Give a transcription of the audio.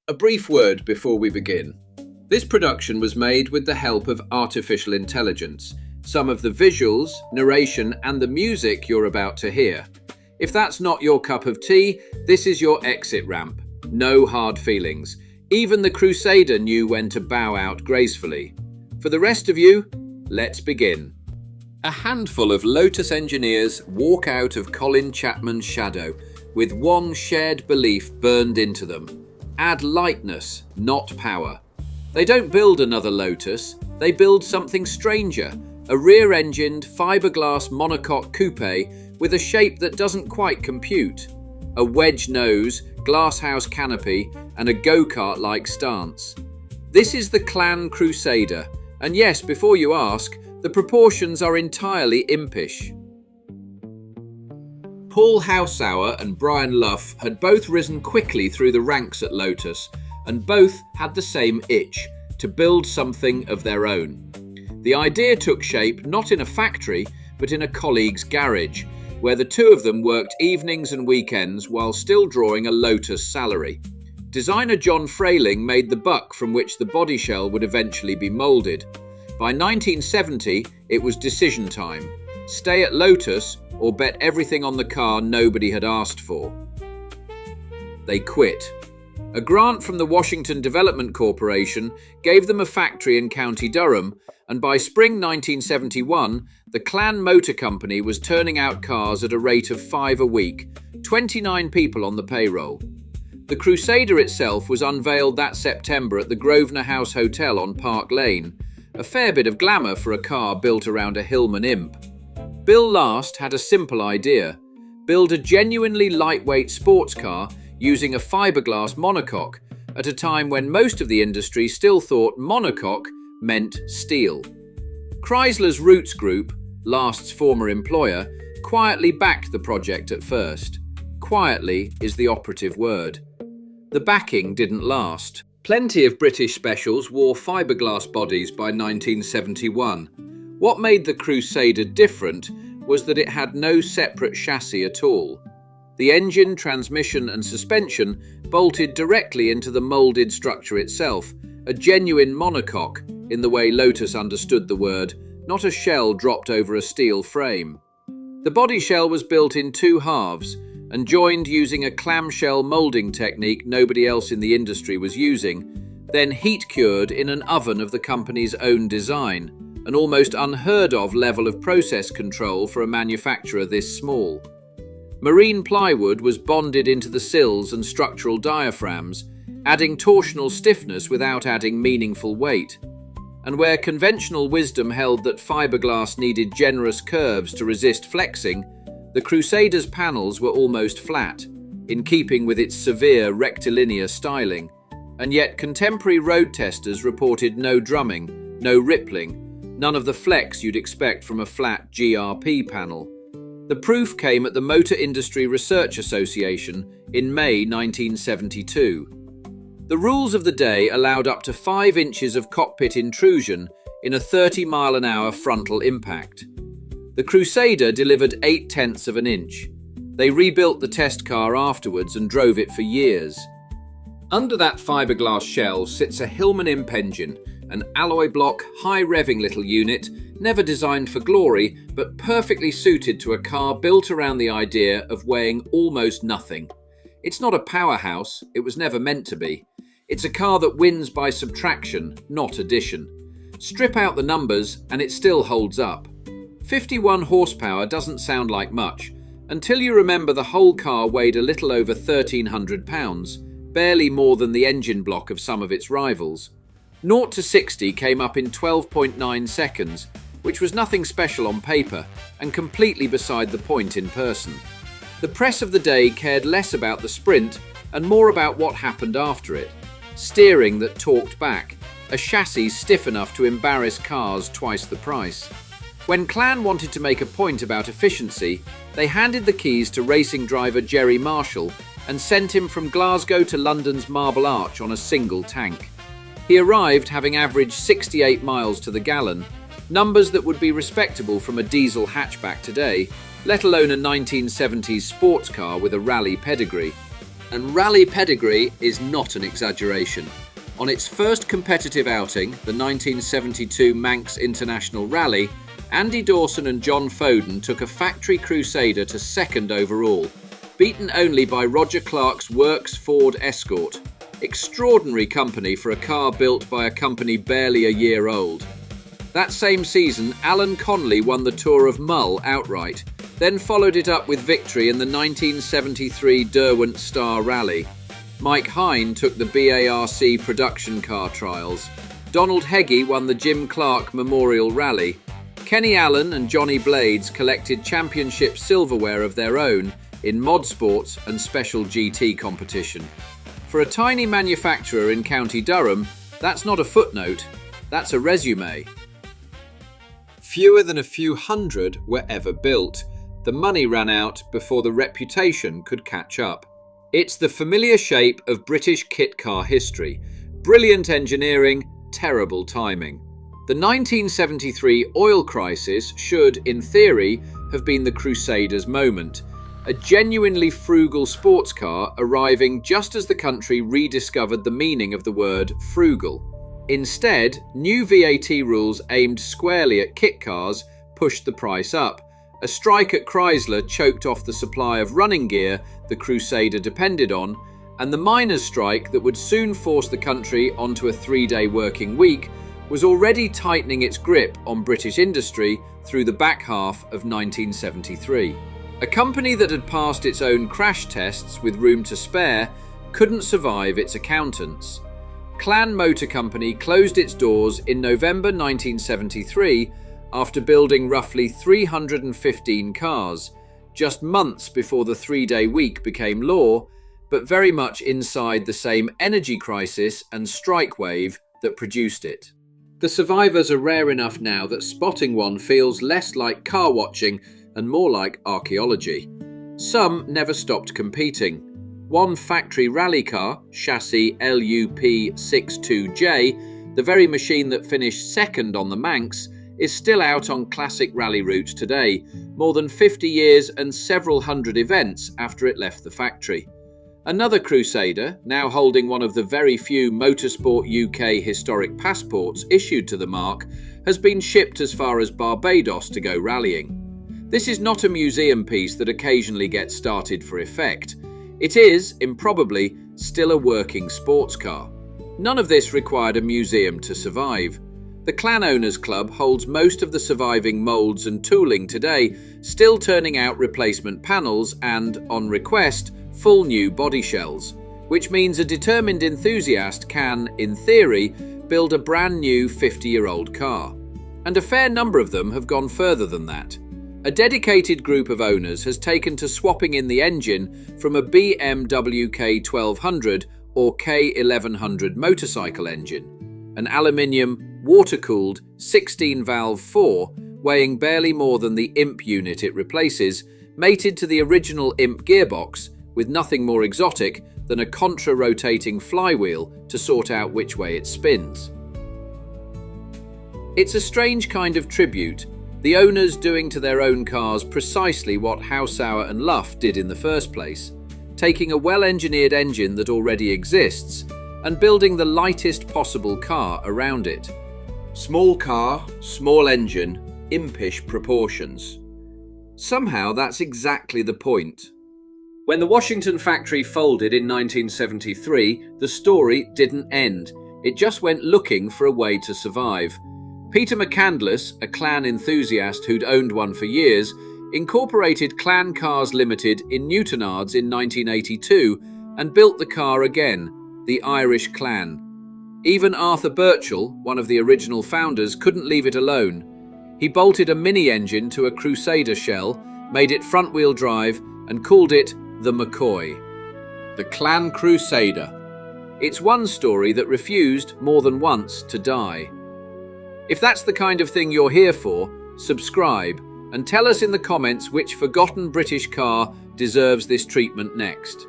A brief word before we begin. This production was made with the help of artificial intelligence. Some of the visuals, narration, and the music you're about to hear. If that's not your cup of tea, this is your exit ramp. No hard feelings. Even the Crusader knew when to bow out gracefully. For the rest of you, let's begin. A handful of Lotus engineers walk out of Colin Chapman's shadow with one shared belief burned into them. Add lightness, not power. They don't build another Lotus, they build something stranger. A rear-engined, fiberglass monocoque coupe with a shape that doesn't quite compute. A wedge nose, glasshouse canopy, and a go-kart-like stance. This is the Clan Crusader, and yes, before you ask, the proportions are entirely impish. Paul Hausauer and Brian Luff had both risen quickly through the ranks at Lotus, and both had the same itch, to build something of their own. The idea took shape not in a factory, but in a colleague's garage, where the two of them worked evenings and weekends while still drawing a Lotus salary. Designer John Frayling made the buck from which the body shell would eventually be moulded. By 1970, it was decision time. Stay at Lotus or bet everything on the car nobody had asked for. They quit. A grant from the Washington Development Corporation gave them a factory in County Durham, and by spring 1971, the Clan Motor Company was turning out cars at a rate of 5 a week, 29 people on the payroll. The Crusader itself was unveiled that September at the Grosvenor House Hotel on Park Lane, a fair bit of glamour for a car built around a Hillman Imp. Bill Last had a simple idea: build a genuinely lightweight sports car using a fiberglass monocoque at a time when most of the industry still thought monocoque meant steel. Chrysler's Roots Group, Last's former employer, quietly backed the project at first. Quietly is the operative word. The backing didn't last. Plenty of British specials wore fiberglass bodies by 1971. What made the Crusader different was that it had no separate chassis at all. The engine, transmission and suspension bolted directly into the moulded structure itself, a genuine monocoque in the way Lotus understood the word, not a shell dropped over a steel frame. The body shell was built in two halves and joined using a clamshell moulding technique nobody else in the industry was using, then heat-cured in an oven of the company's own design, an almost unheard-of level of process control for a manufacturer this small. Marine plywood was bonded into the sills and structural diaphragms, adding torsional stiffness without adding meaningful weight. And where conventional wisdom held that fiberglass needed generous curves to resist flexing, the Crusader's panels were almost flat, in keeping with its severe rectilinear styling, and yet contemporary road testers reported no drumming, no rippling, none of the flex you'd expect from a flat GRP panel. The proof came at the Motor Industry Research Association in May 1972. The rules of the day allowed up to 5 inches of cockpit intrusion in a 30-mile-an-hour frontal impact. The Crusader delivered 0.8 of an inch. They rebuilt the test car afterwards and drove it for years. Under that fiberglass shell sits a Hillman Imp engine, an alloy block, high-revving little unit, never designed for glory, but perfectly suited to a car built around the idea of weighing almost nothing. It's not a powerhouse, it was never meant to be. It's a car that wins by subtraction, not addition. Strip out the numbers and it still holds up. 51 horsepower doesn't sound like much, until you remember the whole car weighed a little over 1,300 pounds, barely more than the engine block of some of its rivals. 0 to 60 came up in 12.9 seconds, which was nothing special on paper and completely beside the point in person. The press of the day cared less about the sprint and more about what happened after it. Steering that talked back, a chassis stiff enough to embarrass cars twice the price. When Clan wanted to make a point about efficiency, they handed the keys to racing driver Jerry Marshall and sent him from Glasgow to London's Marble Arch on a single tank. He arrived having averaged 68 miles to the gallon, numbers that would be respectable from a diesel hatchback today, let alone a 1970s sports car with a rally pedigree. And rally pedigree is not an exaggeration. On its first competitive outing, the 1972 Manx International Rally, Andy Dawson and John Foden took a factory Crusader to second overall, beaten only by Roger Clark's Works Ford Escort. Extraordinary company for a car built by a company barely a year old. That same season, Alan Conley won the Tour of Mull outright, then followed it up with victory in the 1973 Derwent Star Rally. Mike Hine took the BARC production car trials. Donald Heggie won the Jim Clark Memorial Rally. Kenny Allen and Johnny Blades collected championship silverware of their own in mod sports and special GT competition. For a tiny manufacturer in County Durham, that's not a footnote, that's a resume. Fewer than a few hundred were ever built. The money ran out before the reputation could catch up. It's the familiar shape of British kit car history. Brilliant engineering, terrible timing. The 1973 oil crisis should, in theory, have been the Crusaders' moment. A genuinely frugal sports car arriving just as the country rediscovered the meaning of the word frugal. Instead, new VAT rules aimed squarely at kit cars pushed the price up. A strike at Chrysler choked off the supply of running gear the Crusader depended on, and the miners' strike that would soon force the country onto a 3-day working week was already tightening its grip on British industry through the back half of 1973. A company that had passed its own crash tests with room to spare couldn't survive its accountants. Clan Motor Company closed its doors in November 1973 after building roughly 315 cars, just months before the 3-day week became law, but very much inside the same energy crisis and strike wave that produced it. The survivors are rare enough now that spotting one feels less like car watching and more like archaeology. Some never stopped competing. One factory rally car, chassis LUP62J, the very machine that finished second on the Manx, is still out on classic rally routes today, more than 50 years and several hundred events after it left the factory. Another Crusader, now holding one of the very few Motorsport UK historic passports issued to the marque, has been shipped as far as Barbados to go rallying. This is not a museum piece that occasionally gets started for effect. It is, improbably, still a working sports car. None of this required a museum to survive. The Clan Owners Club holds most of the surviving moulds and tooling today, still turning out replacement panels and, on request, full new body shells, which means a determined enthusiast can, in theory, build a brand new 50-year-old car. And a fair number of them have gone further than that. A dedicated group of owners has taken to swapping in the engine from a BMW K1200 or K1100 motorcycle engine, an aluminium, water-cooled 16-valve 4 weighing barely more than the Imp unit it replaces, mated to the original Imp gearbox with nothing more exotic than a contra-rotating flywheel to sort out which way it spins. It's a strange kind of tribute, the owners doing to their own cars precisely what Haussauer and Luff did in the first place, taking a well-engineered engine that already exists and building the lightest possible car around it. Small car, small engine, impish proportions. Somehow that's exactly the point. When the Washington factory folded in 1973, the story didn't end. It just went looking for a way to survive. Peter McCandless, a Clan enthusiast who'd owned one for years, incorporated Clan Cars Limited in Newtonards in 1982 and built the car again, the Irish Clan. Even Arthur Birchall, one of the original founders, couldn't leave it alone. He bolted a mini-engine to a Crusader shell, made it front-wheel drive, and called it the McCoy. The Clan Crusader. It's one story that refused, more than once, to die. If that's the kind of thing you're here for, subscribe and tell us in the comments which forgotten British car deserves this treatment next.